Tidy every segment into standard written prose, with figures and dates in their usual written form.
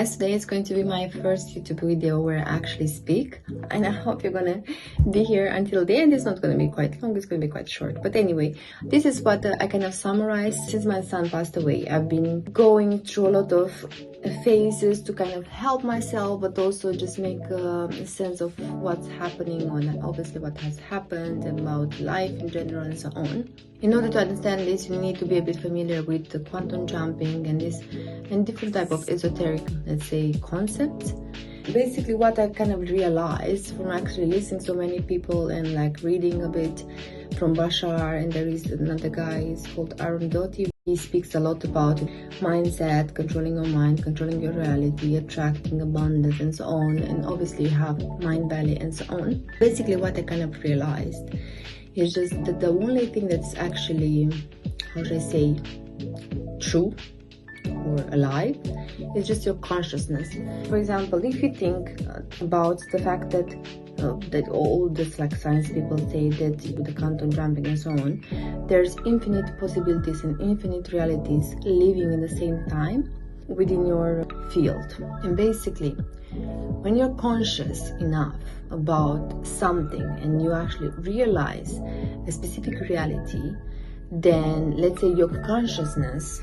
guys, today is going to be my first YouTube video where I actually speak, and I hope you're gonna be here until the end. It's not gonna be quite long, it's gonna be quite short, but anyway, this is what I kind of summarized. Since my son passed away, I've been going through a lot of phases to kind of help myself, but also just make a sense of what's happening on obviously what has happened, about life in general and so on. In order to understand this, you need to be a bit familiar with the quantum jumping and different type of esoteric, let's say, concepts. Basically, what I kind of realized from actually listening to so many people and like reading a bit from Bashar, and there is another guy, he's called Aaron Doty. He speaks a lot about mindset, controlling your mind, controlling your reality, attracting abundance and so on, and obviously you have mind valley and so on. Basically, what I kind of realized is just that the only thing that's actually, how should I say, true or alive is just your consciousness. For example, if you think about the fact that all this like science people say that with the quantum jumping and so on, there's infinite possibilities and infinite realities living in the same time within your field. And basically, when you're conscious enough about something and you actually realize a specific reality, then let's say your consciousness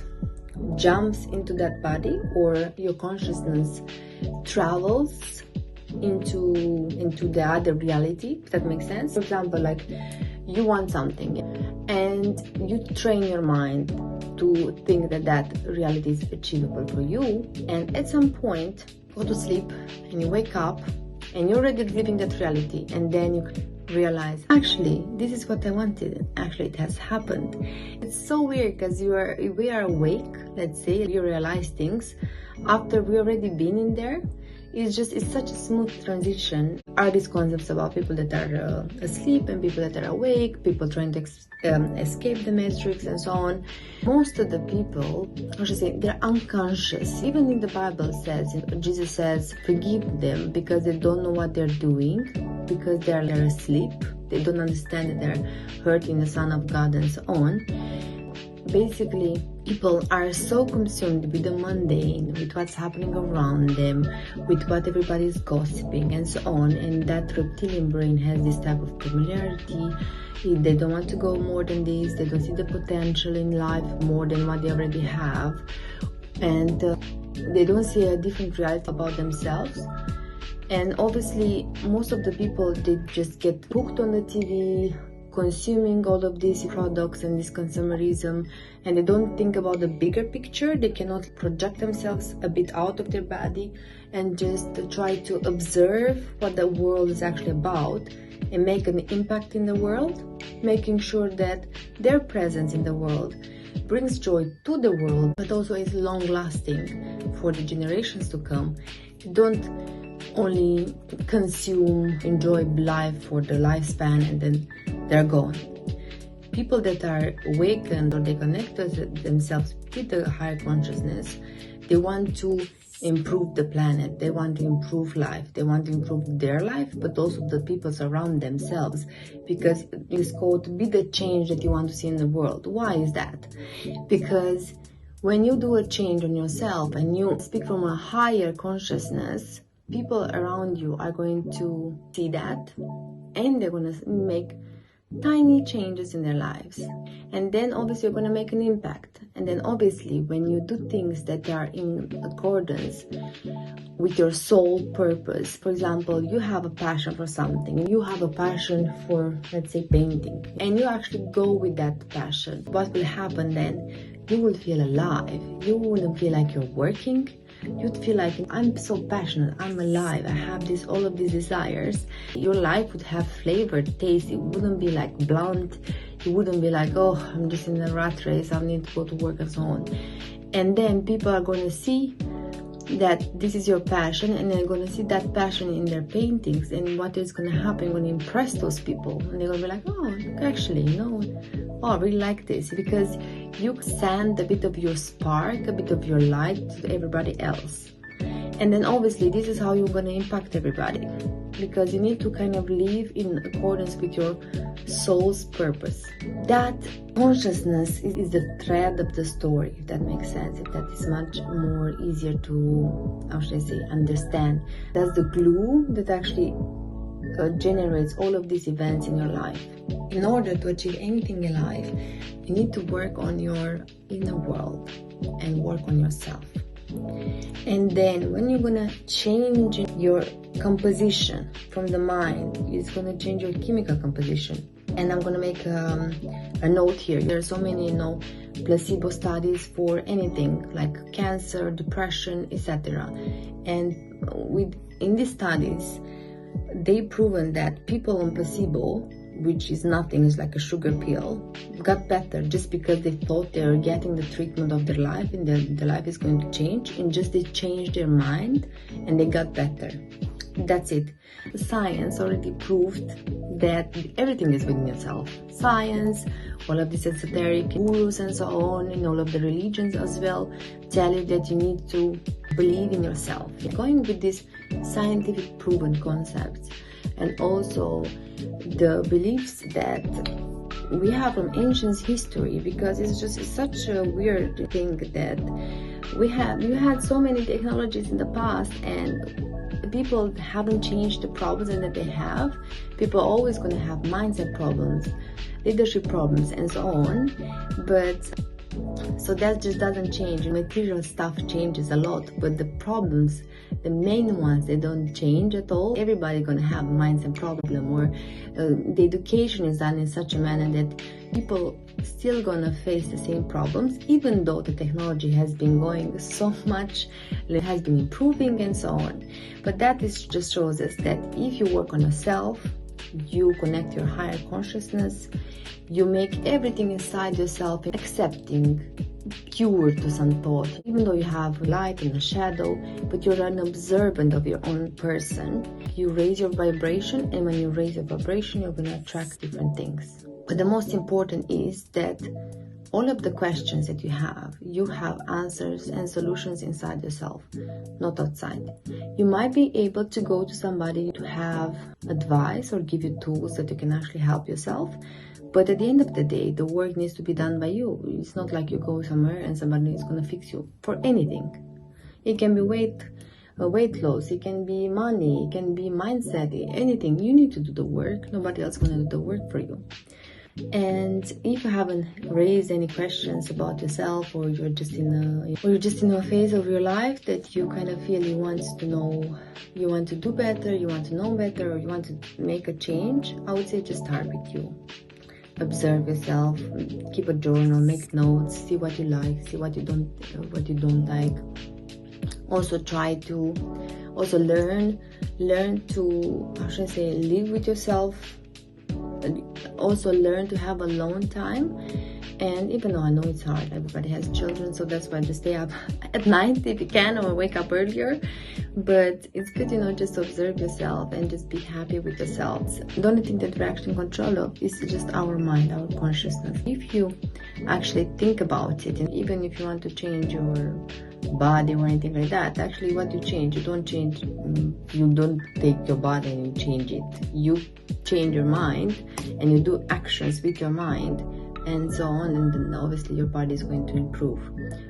jumps into that body, or your consciousness travels into the other reality, if that makes sense. For example, like you want something and you train your mind to think that reality is achievable for you, and at some point go to sleep and you wake up and you're already living that reality, and then you realize, actually this is what I wanted, actually it has happened. It's so weird because we are awake, let's say, you realize things after we already been in there. It's such a smooth transition. Are these concepts about people that are asleep and people that are awake, people trying to escape the matrix and so on. Most of the people, I should say, they're unconscious. Even in the Bible says, Jesus says, forgive them because they don't know what they're doing, because they're asleep. They don't understand that they're hurting the Son of God and so on. Basically, people are so consumed with the mundane, with what's happening around them, with what everybody's gossiping and so on, and that reptilian brain has this type of familiarity. They don't want to go more than this, they don't see the potential in life more than what they already have, and they don't see a different reality about themselves. And obviously, most of the people, they just get hooked on the TV, consuming all of these products and this consumerism, and they don't think about the bigger picture. They cannot project themselves a bit out of their body and just try to observe what the world is actually about and make an impact in the world, making sure that their presence in the world brings joy to the world, but also is long lasting for the generations to come. Don't only consume, enjoy life for the lifespan and then they're gone. People that are awakened, or they connect themselves with the higher consciousness, they want to improve the planet, they want to improve life, they want to improve their life, but also the people around themselves, because it's called be the change that you want to see in the world. Why is that? Because when you do a change on yourself and you speak from a higher consciousness, people around you are going to see that, and they're going to make tiny changes in their lives, and then obviously you're going to make an impact. And then obviously when you do things that are in accordance with your soul purpose, for example, you have a passion for something, you have a passion for, let's say, painting, and you actually go with that passion, what will happen then? You will feel alive. You wouldn't feel like you're working. You'd feel like, I'm so passionate, I'm alive, I have all of these desires. Your life would have flavor, taste. It wouldn't be like blunt. It wouldn't be like, oh, I'm just in a rat race, I need to go to work and so on. And then people are going to see that this is your passion, and they're going to see that passion in their paintings, and what is going to happen, you're going to impress those people, and they're going to be like, oh, actually, oh, I really like this, because you send a bit of your spark, a bit of your light to everybody else. And then obviously this is how you're going to impact everybody. because you need to kind of live in accordance with your soul's purpose. That consciousness is the thread of the story, if that makes sense, if that is much more easier to, how should I say, understand. That's the glue that actually generates all of these events in your life. In order to achieve anything in life, you need to work on your inner world and work on yourself. And then when you're gonna change your composition from the mind, it's gonna change your chemical composition. And I'm gonna make a note here. There are so many, placebo studies for anything like cancer, depression, etc. And in these studies, they've proven that people on placebo, which is nothing, is like a sugar pill, got better just because they thought they were getting the treatment of their life and their life is going to change, and just they changed their mind and they got better. That's it. Science already proved that everything is within yourself. Science, all of these esoteric gurus and so on, and all of the religions as well, tell you that you need to believe in yourself. Going with these scientific proven concepts, and also the beliefs that we have from ancient history, because it's such a weird thing that you had so many technologies in the past and people haven't changed the problems that they have. People are always going to have mindset problems, leadership problems, and so on. But so that just doesn't change. Material stuff changes a lot, but the problems, the main ones, they don't change at all. Everybody's gonna have a mindset problem, or the education is done in such a manner that people still gonna face the same problems, even though the technology has been going so much, it has been improving and so on. But that is just shows us that if you work on yourself, you connect your higher consciousness, you make everything inside yourself accepting, pure to some thought, even though you have light and a shadow, but you're an observant of your own person. You raise your vibration, and when you raise your vibration, you're going to attract different things. But the most important is that all of the questions that you have answers and solutions inside yourself, not outside. You might be able to go to somebody to have advice or give you tools that you can actually help yourself. But at the end of the day, the work needs to be done by you. It's not like you go somewhere and somebody is going to fix you for anything. It can be weight loss, it can be money, it can be mindset, anything. You need to do the work. Nobody else is going to do the work for you. And if you haven't raised any questions about yourself, or you're just in a phase of your life that you kind of feel you want to know, you want to do better, you want to know better, or you want to make a change, I would say just start with you. Observe yourself, keep a journal, make notes, see what you like, see what you don't like. Also try to learn to, how should I say, live with yourself. Also learn to have alone time. And even though I know it's hard, everybody has children, so that's why just stay up at night if you can, or wake up earlier. But it's good, just to observe yourself and just be happy with yourselves. The only thing that we're actually in control of is just our mind, our consciousness. If you actually think about it, and even if you want to change your body or anything like that, actually what you change, you don't take your body and you change it. You change your mind and you do actions with your mind, and so on, and then obviously your body is going to improve.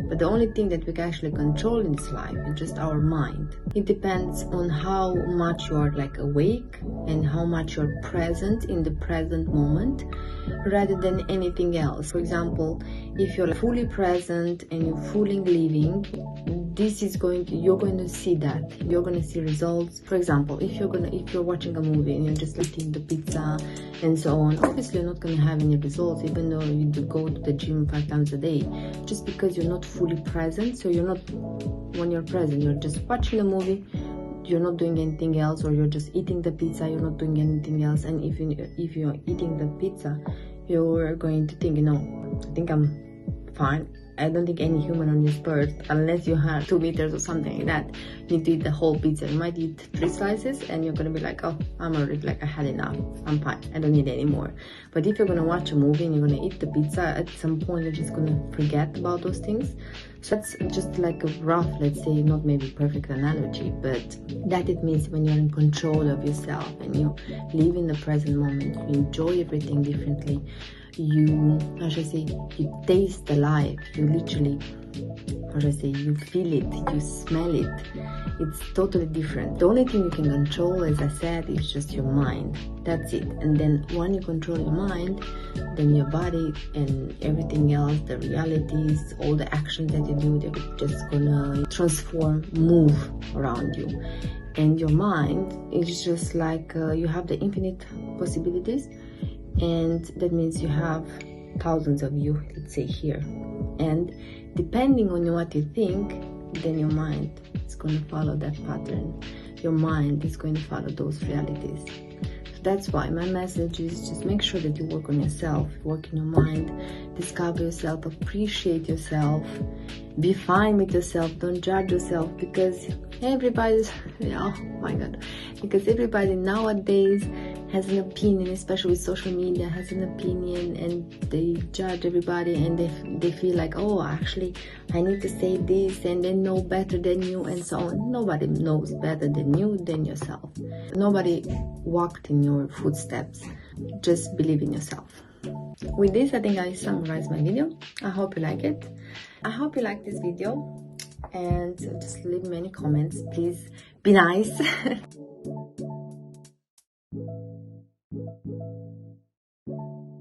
But the only thing that we can actually control in this life is just our mind. It depends on how much you are awake and how much you're present in the present moment, rather than anything else. For example, if you're fully present and you're fully living, you're going to see that. You're going to see results. For example, if you're watching a movie and you're just eating the pizza and so on, obviously you're not going to have any results, even though you do go to the gym 5 times a day, just because you're not fully present. So when you're present, you're just watching the movie, you're not doing anything else, or you're just eating the pizza, you're not doing anything else. And if you're eating the pizza, you're going to think, I think I'm fine. I don't think any human on this earth, unless you have 2 meters or something like that, need to eat the whole pizza. You might eat 3 slices and you're gonna be like, oh, I'm already I had enough, I'm fine, I don't need any more. But if you're gonna watch a movie and you're gonna eat the pizza, at some point you're just gonna forget about those things. So that's just like a rough, let's say, not maybe perfect analogy, but that it means when you're in control of yourself and you live in the present moment, you enjoy everything differently, you, how should I say, you taste the life, you literally, how should I say, you feel it, you smell it. It's totally different. The only thing you can control, as I said, is just your mind. That's it. And then when you control your mind, then your body and everything else, the realities, all the actions that you do, they're just gonna transform, move around you. And your mind is just like you have the infinite possibilities, and that means you have thousands of you, let's say, here. And depending on what you think, then your mind is going to follow that pattern. Your mind is going to follow those realities. So that's why my message is just make sure that you work on yourself, work in your mind, discover yourself, appreciate yourself, be fine with yourself, don't judge yourself, because everybody's, oh my god, because everybody nowadays has an opinion, especially with social media, has an opinion, and they judge everybody, and they feel like, oh, actually I need to say this, and they know better than you, and so on. Nobody knows better than you, than yourself. Nobody walked in your footsteps. Just believe in yourself. With this, I think I summarize my video. I hope you like it. I hope you like this video, and just leave me any comments. Please be nice.